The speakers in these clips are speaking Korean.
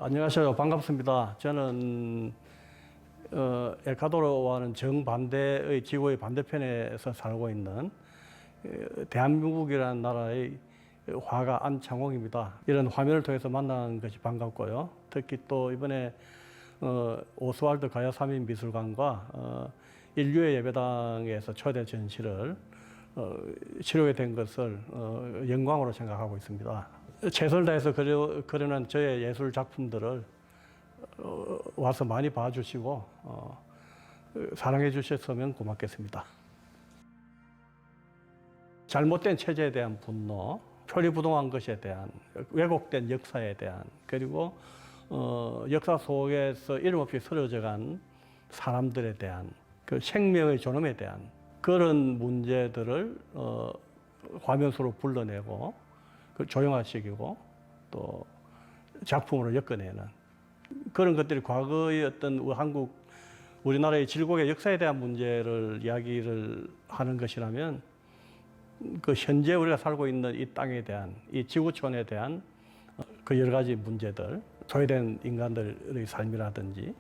안녕하세요. 반갑습니다. 저는 에콰도르와는 정반대의 지구의 반대편에서 살고 있는 대한민국이라는 나라의 화가 안창홍입니다. 이런 화면을 통해서 만난 것이 반갑고요. 특히 또 이번에 오스왈드 가야사민 미술관과 인류의 예배당에서 초대 전시를 치르게 된 것을 영광으로 생각하고 있습니다. 최선을 다해서 그려낸 저의 예술 작품들을 와서 많이 봐주시고 사랑해 주셨으면 고맙겠습니다. 잘못된 체제에 대한 분노, 표리부동한 것에 대한, 왜곡된 역사에 대한, 그리고 역사 속에서 이름 없이 쓰러져간 사람들에 대한, 그 생명의 존엄에 대한 그런 문제들을 화면으로 불러내고 조형화시키고 또 작품으로 엮어내는 그런 것들이 과거의 어떤 우리나라의 질곡의 역사에 대한 문제를 이야기를 하는 것이라면 그 현재 우리가 살고 있는 이 땅에 대한, 이 지구촌에 대한 그 여러 가지 문제들, 소외된 인간들의 삶이라든지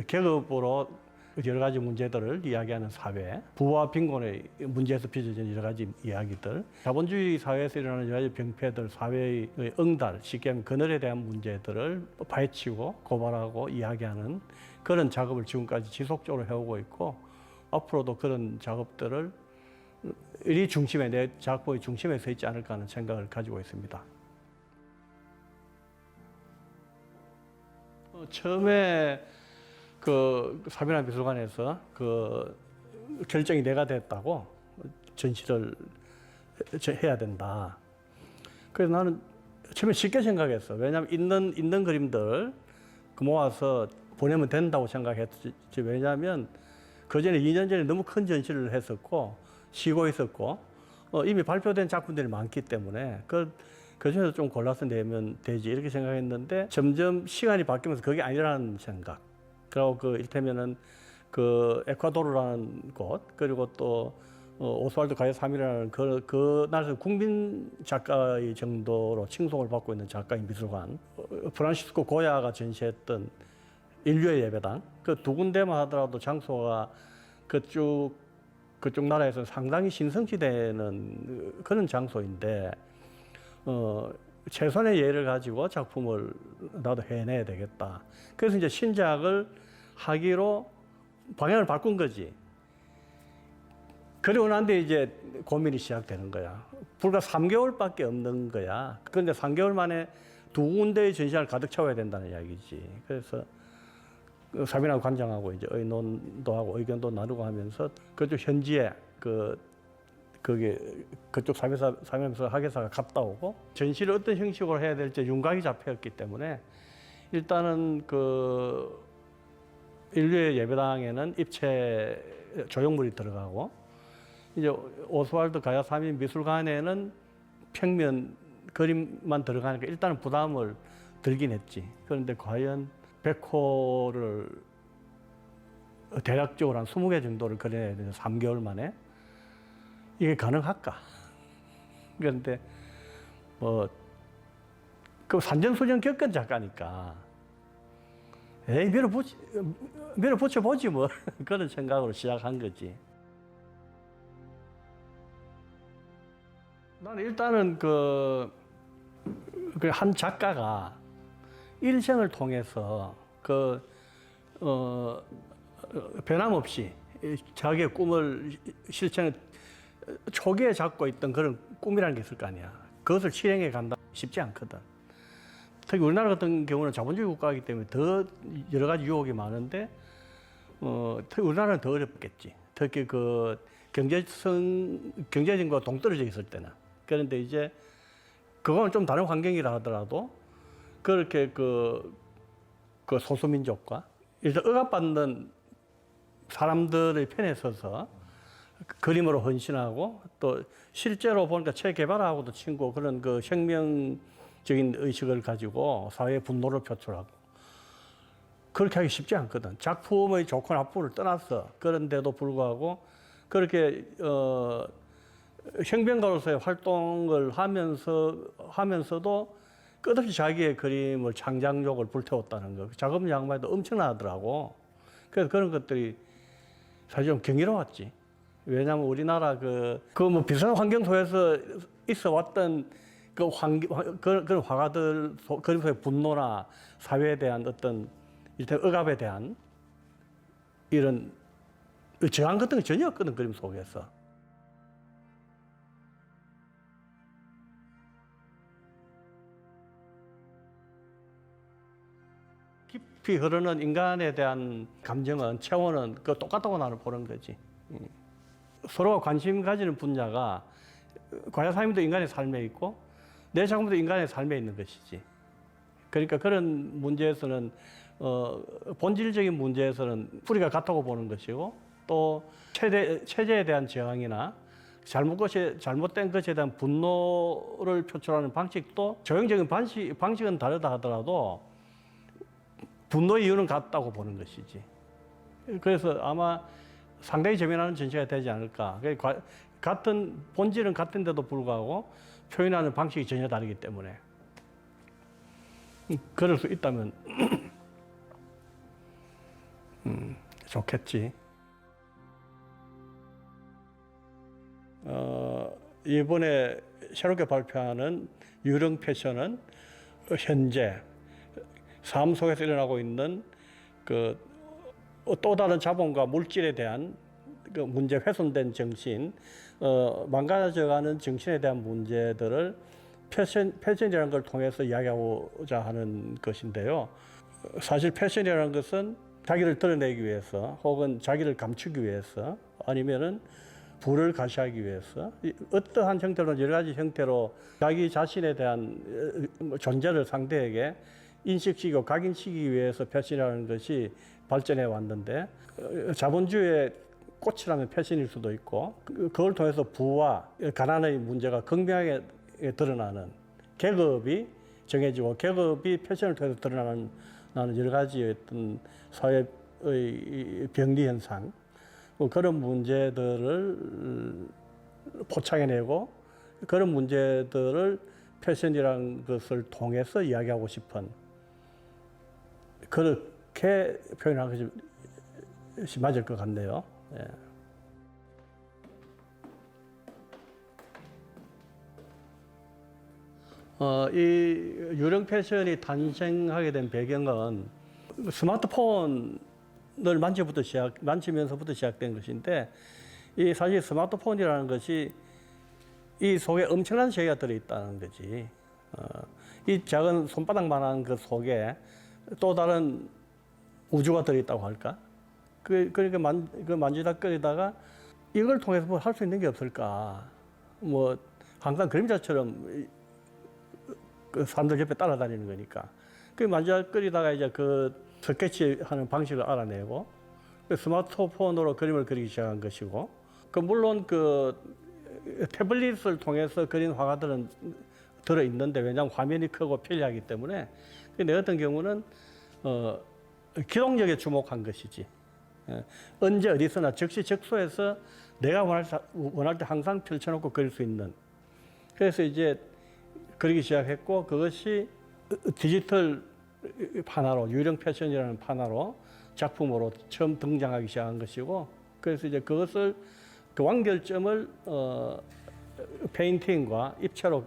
계급으로 여러 가지 문제들을 이야기하는 사회, 부와 빈곤의 문제에서 빚어진 여러 가지 이야기들, 자본주의 사회에서 일어나는 여러 가지 병폐들, 사회의 응달, 쉽게 하면 그늘에 대한 문제들을 파헤치고 고발하고 이야기하는 그런 작업을 지금까지 지속적으로 해오고 있고, 앞으로도 그런 작업들을 이 중심에, 내 작품의 중심에 서 있지 않을까 하는 생각을 가지고 있습니다. 처음에 사비나 미술관에서 결정이 내가 됐다고 전시를 해야 된다. 그래서 나는 처음에 쉽게 생각했어. 왜냐하면 있는 그림들 모아서 보내면 된다고 생각했지. 왜냐하면 그 전에 2년 전에 너무 큰 전시를 했었고, 쉬고 있었고, 이미 발표된 작품들이 많기 때문에 그 중에서 좀 골라서 내면 되지, 이렇게 생각했는데 점점 시간이 바뀌면서 그게 아니라는 생각. 그리고 이를테면은 에콰도르라는 곳, 그리고 또 오스왈드 가야사민이라는 그 나라에서 국민 작가의 정도로 칭송을 받고 있는 작가인 미술관, 프란시스코 고야가 전시했던 인류의 예배당, 그 두 군데만 하더라도 장소가 그쪽 나라에서 상당히 신성시되는 그런 장소인데, 최선의 예를 가지고 작품을 나도 해내야 되겠다. 그래서 이제 신작을 하기로 방향을 바꾼 거지. 그리고 난 뒤에 이제 고민이 시작되는 거야. 불과 3개월밖에 없는 거야. 그런데 3개월 만에 두 군데의 전시를 가득 채워야 된다는 이야기지. 그래서 사비나 관장하고 이제 의논도 하고 의견도 나누고 하면서 그쪽 현지에 그쪽 사면서 학예사가 갔다 오고, 전시를 어떤 형식으로 해야 될지 윤곽이 잡혔기 때문에 일단은 인류의 예배당에는 입체 조형물이 들어가고, 이제 오스왈드 가야사민 미술관에는 평면 그림만 들어가니까 일단은 부담을 들긴 했지. 그런데 과연 100호를 대략적으로 한 20개 정도를 그려야 되는 3개월 만에 이게 가능할까? 그런데 산전수전 겪은 작가니까 에이 밀어붙여보지 뭐 그런 생각으로 시작한 거지. 나는 일단은 한 작가가 일생을 통해서 변함없이 자기의 꿈을 실천을 초기에 잡고 있던 그런 꿈이라는 게 있을 거 아니야. 그것을 실행해 간다 쉽지 않거든. 특히 우리나라 같은 경우는 자본주의 국가이기 때문에 더 여러 가지 유혹이 많은데, 특히 우리나라는 더 어렵겠지. 특히 경제적과 동떨어져 있을 때는. 그런데 이제 그거는 좀 다른 환경이라 하더라도 그렇게 소수민족과 일단 억압받는 사람들의 편에 서서 그림으로 헌신하고, 또 실제로 보니까 체게바라하고도 친구, 그런 혁명적인 의식을 가지고 사회의 분노를 표출하고, 그렇게 하기 쉽지 않거든. 작품의 좋고 나쁨을 떠나서. 그런데도 불구하고 그렇게 혁명가로서의 활동을 하면서도 끝없이 자기의 그림을 창작력을 불태웠다는 거. 작업 양반도 엄청나더라고. 그래서 그런 것들이 사실 좀 경이로웠지. 왜냐하면 우리나라 뭐 비슷한 환경 속에서 있어 왔던 그런 화가들 그림 속의 분노나 사회에 대한 어떤 일단 억압에 대한 이런 저항 같은 게 전혀 없거든, 그림 속에서. 깊이 흐르는 인간에 대한 감정은, 체온은 똑같다고 나는 보는 거지. 서로가 관심 가지는 분야가 과자사님도 인간의 삶에 있고 내 작품도 인간의 삶에 있는 것이지. 그러니까 그런 문제에서는 본질적인 문제에서는 뿌리가 같다고 보는 것이고, 또 체제에 대한 저항이나 잘못된 것에 대한 분노를 표출하는 방식도 적용적인 방식은 다르다 하더라도 분노의 이유는 같다고 보는 것이지. 그래서 아마 상당히 재미나는 전시가 되지 않을까. 같은 본질은 같은데도 불구하고 표현하는 방식이 전혀 다르기 때문에 그럴 수 있다면 좋겠지. 이번에 새롭게 발표하는 유령 패션은 현재 삶 속에서 일어나고 있는 또 다른 자본과 물질에 대한 문제, 훼손된 정신, 망가져가는 정신에 대한 문제들을 패션이라는 걸 통해서 이야기하고자 하는 것인데요. 사실 패션이라는 것은 자기를 드러내기 위해서, 혹은 자기를 감추기 위해서, 아니면은 부를 가시하기 위해서 어떠한 형태로, 여러 가지 형태로 자기 자신에 대한 존재를 상대에게 인식시키고 각인시키기 위해서 패션이라는 것이 발전해 왔는데, 자본주의의 꽃이라면 패션일 수도 있고, 그걸 통해서 부와 가난의 문제가 극명하게 드러나는, 계급이 정해지고 계급이 패션을 통해서 드러나는 여러 가지 어떤 사회의 병리 현상, 그런 문제들을 포착해내고 그런 문제들을 패션이라는 것을 통해서 이야기하고 싶은, 그렇게 표현하는 것이 맞을 것 같네요. 예. 이 유령 패션이 탄생하게 된 배경은 스마트폰을 만지면서부터 시작된 것인데, 이 사실 스마트폰이라는 것이 이 속에 엄청난 세계가 들어있다는 거지. 이 작은 손바닥만한 그 속에 또 다른 우주가 들어있다고 할까? 그러니까 만지작거리다가 이걸 통해서 뭐 할 수 있는 게 없을까? 뭐 항상 그림자처럼 사람들 옆에 따라다니는 거니까. 만지작거리다가 이제 스케치하는 방식을 알아내고 스마트폰으로 그림을 그리기 시작한 것이고, 물론 태블릿을 통해서 그린 화가들은 들어있는데, 왜냐하면 화면이 크고 편리하기 때문에. 내 같은 경우는 기동력에 주목한 것이지. 언제 어디서나 즉시 즉소해서 내가 원할 때 항상 펼쳐놓고 그릴 수 있는. 그래서 이제 그리기 시작했고, 그것이 디지털 판화로, 유령 패션이라는 판화로 작품으로 처음 등장하기 시작한 것이고, 그래서 이제 그것을 완결점을 페인팅과 입체로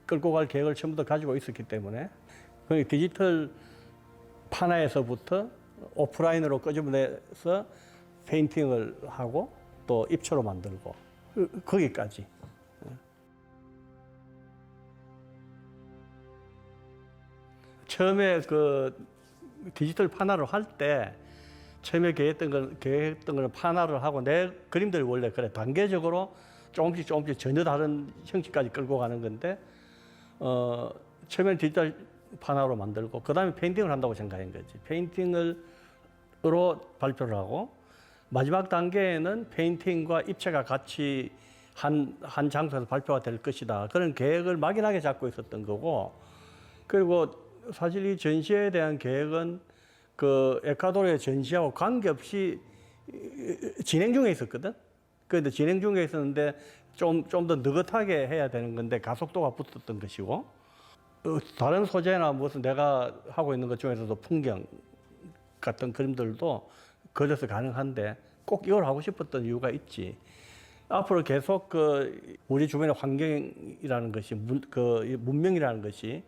끌고 갈 계획을 처음부터 가지고 있었기 때문에, 디지털 판화에서부터 오프라인으로 끄집어내서 페인팅을 하고 또 입체로 만들고, 거기까지. 처음에 디지털 판화를 할 때, 처음에 계획했던 건 판화를 하고, 내 그림들이 원래 그래 단계적으로 조금씩 전혀 다른 형식까지 끌고 가는 건데, 처음에는 디지털 판화로 만들고 그 다음에 페인팅을 한다고 생각한 거지. 페인팅으로 발표를 하고, 마지막 단계에는 페인팅과 입체가 같이 한 장소에서 발표가 될 것이다, 그런 계획을 막연하게 잡고 있었던 거고, 그리고 사실 이 전시에 대한 계획은 에콰도르의 전시하고 관계없이 진행 중에 있었거든. 그런데 진행 중에 있었는데 좀 더 느긋하게 해야 되는 건데 가속도가 붙었던 것이고, 다른 소재나 무슨 내가 하고 있는 것 중에서도 풍경 같은 그림들도 그려서 가능한데 꼭 이걸 하고 싶었던 이유가 있지. 앞으로 계속 우리 주변의 환경이라는 것이 문명이라는 것이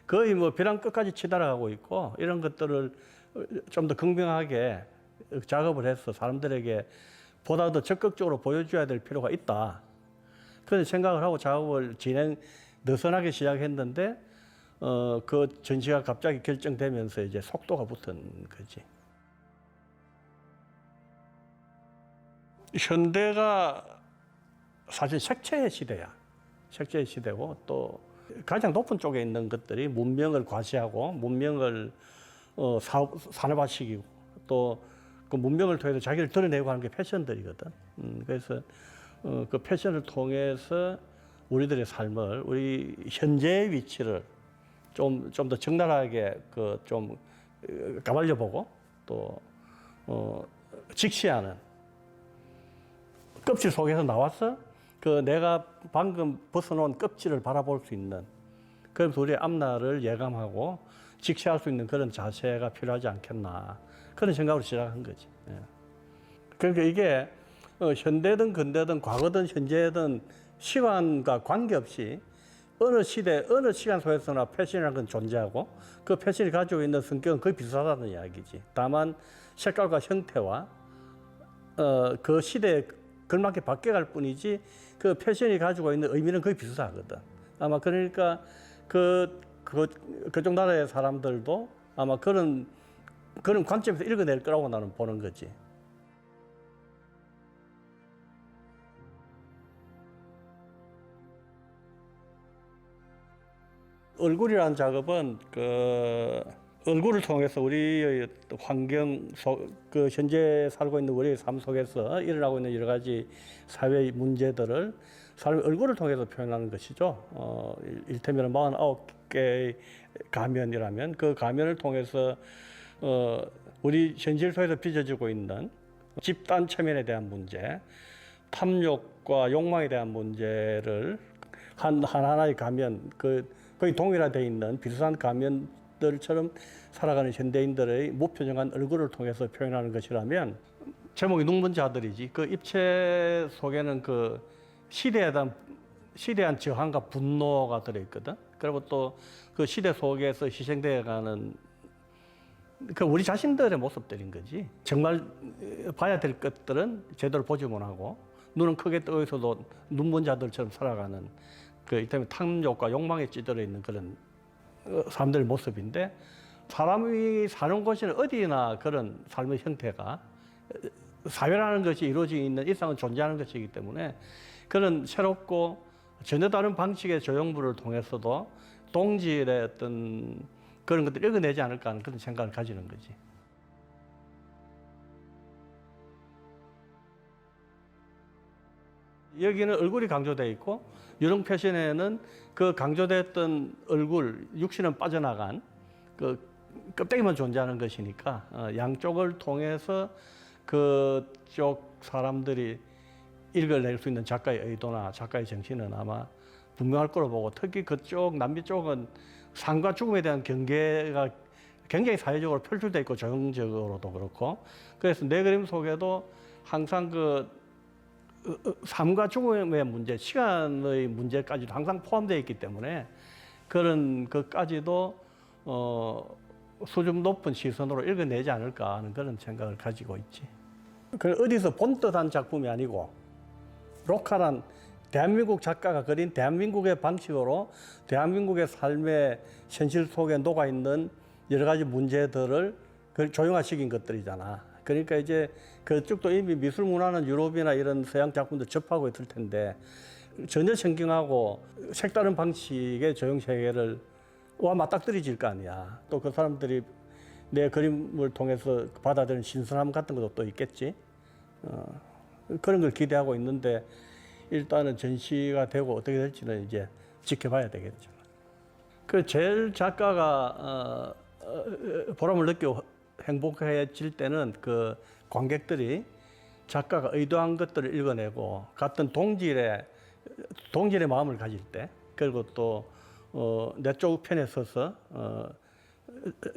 거의 뭐 벼랑 끝까지 치달아가고 있고 이런 것들을 좀 더 극명하게 작업을 해서 사람들에게 보다 더 적극적으로 보여줘야 될 필요가 있다. 그런 생각을 하고 작업을 느슨하게 시작했는데 그 전시가 갑자기 결정되면서 이제 속도가 붙은 거지. 현대가 사실 색채의 시대야. 색채의 시대고 또 가장 높은 쪽에 있는 것들이 문명을 과시하고 문명을 산업화시키고 또 그 문명을 통해서 자기를 드러내고 하는 게 패션들이거든. 그래서 그 패션을 통해서 우리들의 삶을 우리 현재의 위치를 좀 더 적나라하게 좀 까발려 보고 또 직시하는 껍질 속에서 나와서 내가 방금 벗어놓은 껍질을 바라볼 수 있는 그래서 우리의 앞날을 예감하고 직시할 수 있는 그런 자세가 필요하지 않겠나 그런 생각으로 시작한 거지. 예. 그러니까 이게 현대든 근대든 과거든 현재든 시간과 관계없이 어느 시대 어느 시간 속에서나 패션이라는 건 존재하고 그 패션이 가지고 있는 성격은 거의 비슷하다는 이야기지. 다만 색깔과 형태와 그 시대에 걸맞게 바뀌어갈 뿐이지 그 패션이 가지고 있는 의미는 거의 비슷하거든. 아마 그러니까 그쪽 나라의 사람들도 아마 그런 관점에서 읽어낼 거라고 나는 보는 거지. 얼굴이라는 작업은 얼굴을 통해서 우리의 환경 현재 살고 있는 우리의 삶 속에서 일어나고 있는 여러 가지 사회 문제들을 사람의 얼굴을 통해서 표현하는 것이죠. 일테면 49개의 가면이라면 그 가면을 통해서 우리 현실 속에서 빚어지고 있는 집단 체면에 대한 문제, 탐욕과 욕망에 대한 문제를 하나하나의 가면, 거의 동일화되어 있는 비슷한 가면들처럼 살아가는 현대인들의 무표정한 얼굴을 통해서 표현하는 것이라면 제목이 눈먼자들이지. 그 입체 속에는 시대에 대한 저항과 분노가 들어있거든. 그리고 또 그 시대 속에서 희생되어가는 우리 자신들의 모습들인 거지. 정말 봐야 될 것들은 제대로 보지 못하고 눈은 크게 떠 있어도 눈먼 자들처럼 살아가는 이때문에 탐욕과 욕망에 찌들어 있는 그런 사람들의 모습인데 사람이 사는 곳에는 어디나 그런 삶의 형태가 사회라는 것이 이루어져 있는 일상은 존재하는 것이기 때문에 그런 새롭고 전혀 다른 방식의 조형물을 통해서도 동질의 어떤 그런 것들을 읽어내지 않을까 하는 그런 생각을 가지는 거지. 여기는 얼굴이 강조되어 있고 유령 패션에는 그 강조됐던 얼굴, 육신은 빠져나간 껍데기만 존재하는 것이니까 양쪽을 통해서 그쪽 사람들이 읽어낼 수 있는 작가의 의도나 작가의 정신은 아마 분명할 거로 보고 특히 그쪽 남미 쪽은 삶과 죽음에 대한 경계가 굉장히 사회적으로 표출되어 있고 조형적으로도 그렇고 그래서 내 그림 속에도 항상 삶과 죽음의 문제, 시간의 문제까지도 항상 포함되어 있기 때문에 그런 것까지도 수준 높은 시선으로 읽어내지 않을까 하는 그런 생각을 가지고 있지. 어디서 본뜻한 작품이 아니고 로컬한 대한민국 작가가 그린 대한민국의 방식으로 대한민국의 삶의 현실 속에 녹아있는 여러 가지 문제들을 조형화시킨 것들이잖아. 그러니까 이제 그쪽도 이미 미술 문화는 유럽이나 이런 서양 작품들 접하고 있을 텐데 전혀 성경하고 색다른 방식의 조형 세계를 맞닥뜨려질 거 아니야. 또 그 사람들이 내 그림을 통해서 받아들이는 신선함 같은 것도 또 있겠지. 그런 걸 기대하고 있는데 일단은 전시가 되고 어떻게 될지는 이제 지켜봐야 되겠죠. 제일 작가가 보람을 느끼고 행복해질 때는 관객들이 작가가 의도한 것들을 읽어내고 같은 동질의 마음을 가질 때 그리고 또 내 쪽 편에 서서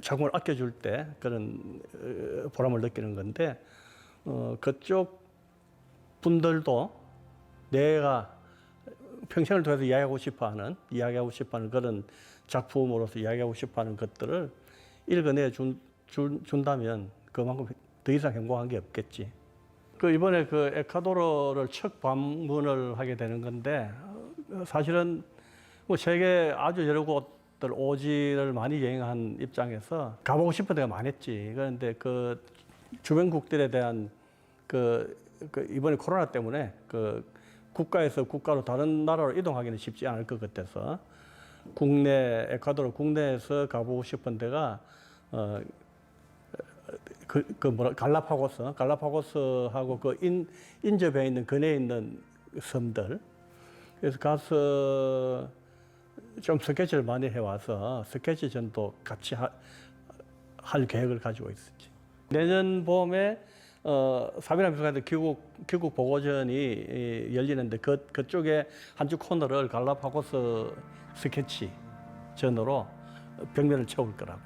자금을 아껴줄 때 그런 보람을 느끼는 건데 그쪽 분들도 내가 평생을 통해서 이야기하고 싶어하는 그런 작품으로서 이야기하고 싶어하는 것들을 읽어내 준다면 그만큼 더 이상 행복한 게 없겠지. 이번에 에콰도르를 첫 방문을 하게 되는 건데 사실은 뭐 세계 아주 여러 곳들 오지를 많이 여행한 입장에서 가보고 싶은 데가 많았지. 그런데 주변국들에 대한 이번에 코로나 때문에 국가에서 국가로 다른 나라로 이동하기는 쉽지 않을 것 같아서 에콰도르 국내에서 가보고 싶은 데가 갈라파고스하고 인접해 있는 근해에 있는 섬들. 그래서 가서 좀 스케치를 많이 해와서 스케치전도 같이 할 계획을 가지고 있었지. 내년 봄에 사비나 미술관에서 귀국 보고전이 열리는데 그쪽에 한 주 코너를 갈라파고스 스케치전으로 벽면을 채울 거라고.